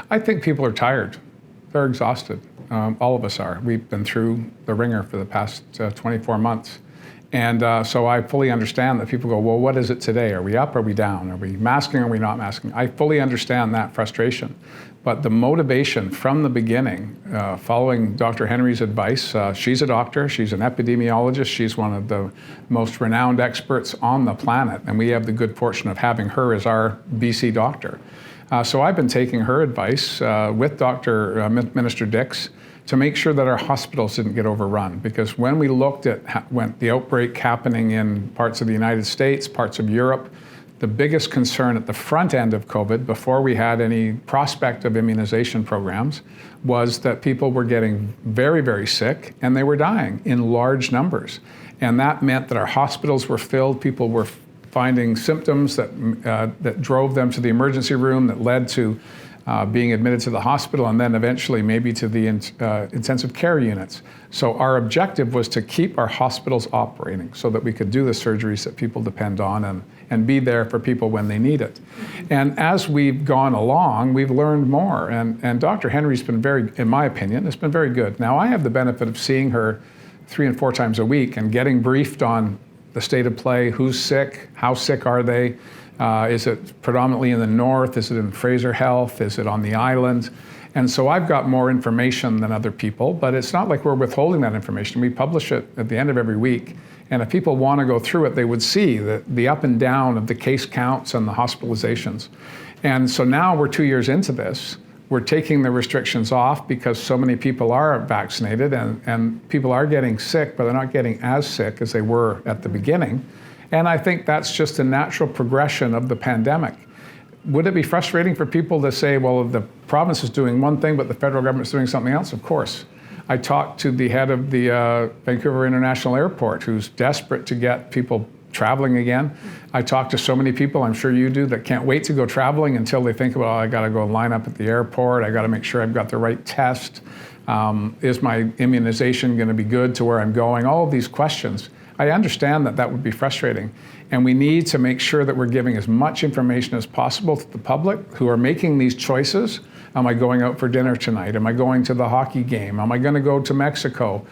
I think people are tired. They're exhausted. All of us are. We've been through the ringer for the past 24 months. And so I fully understand that people go, well, what is it today? Are we up? Are we down? Are we masking? Are we not masking? I fully understand that frustration. But the motivation from the beginning, following Dr. Henry's advice, she's a doctor, she's an epidemiologist, she's one of the most renowned experts on the planet, and we have the good fortune of having her as our BC doctor. So I've been taking her advice with Minister Dix to make sure that our hospitals didn't get overrun. Because when we looked at when the outbreak happening in parts of the United States, parts of Europe, the biggest concern at the front end of COVID, before we had any prospect of immunization programs, was that people were getting very, very sick and they were dying in large numbers. And that meant that our hospitals were filled, people were finding symptoms that drove them to the emergency room, that led to being admitted to the hospital, and then eventually maybe to the intensive care units. So our objective was to keep our hospitals operating so that we could do the surgeries that people depend on and be there for people when they need it. And as we've gone along, we've learned more. And Dr. Henry's been very, in my opinion, it's been very good. Now, I have the benefit of seeing her 3 and 4 times a week and getting briefed on the state of play, who's sick, how sick are they, is it predominantly in the north? Is it in Fraser Health? Is it on the island? And so I've got more information than other people, but it's not like we're withholding that information. We publish it at the end of every week. And if people want to go through it, they would see the up and down of the case counts and the hospitalizations. And so now we're 2 years into this. We're taking the restrictions off because so many people are vaccinated and people are getting sick, but they're not getting as sick as they were at the beginning. And I think that's just a natural progression of the pandemic. Would it be frustrating for people to say, well, the province is doing one thing, but the federal government is doing something else? Of course. I talked to the head of the Vancouver International Airport, who's desperate to get people traveling again. I talk to so many people, I'm sure you do, that can't wait to go traveling until they think about, oh, I got to go line up at the airport. I got to make sure I've got the right test. Is my immunization going to be good to where I'm going? All of these questions. I understand that would be frustrating. And we need to make sure that we're giving as much information as possible to the public who are making these choices. Am I going out for dinner tonight? Am I going to the hockey game? Am I going to go to Mexico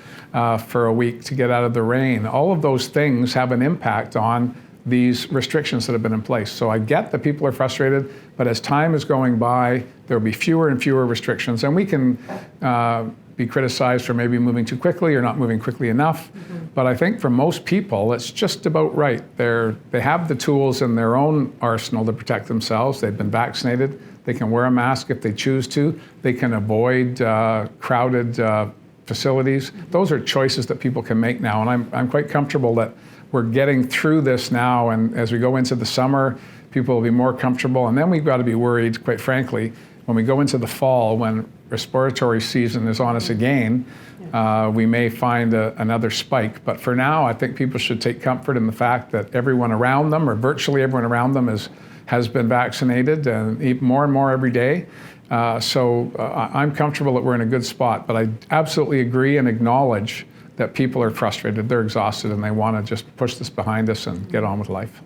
for a week to get out of the rain? All of those things have an impact on these restrictions that have been in place. So I get that people are frustrated, but as time is going by, there will be fewer and fewer restrictions. And we can be criticized for maybe moving too quickly or not moving quickly enough. Mm-hmm. But I think for most people, it's just about right. They have the tools in their own arsenal to protect themselves. They've been vaccinated. They can wear a mask if they choose to. They can avoid crowded facilities. Those are choices that people can make now. And I'm quite comfortable that we're getting through this now. And as we go into the summer, people will be more comfortable. And then we've got to be worried, quite frankly, when we go into the fall, when respiratory season is on us again, we may find another spike. But for now, I think people should take comfort in the fact that everyone around them, or virtually everyone around them, has been vaccinated, and even more and more every day. So I'm comfortable that we're in a good spot. But I absolutely agree and acknowledge that people are frustrated, they're exhausted, and they want to just push this behind us and get on with life.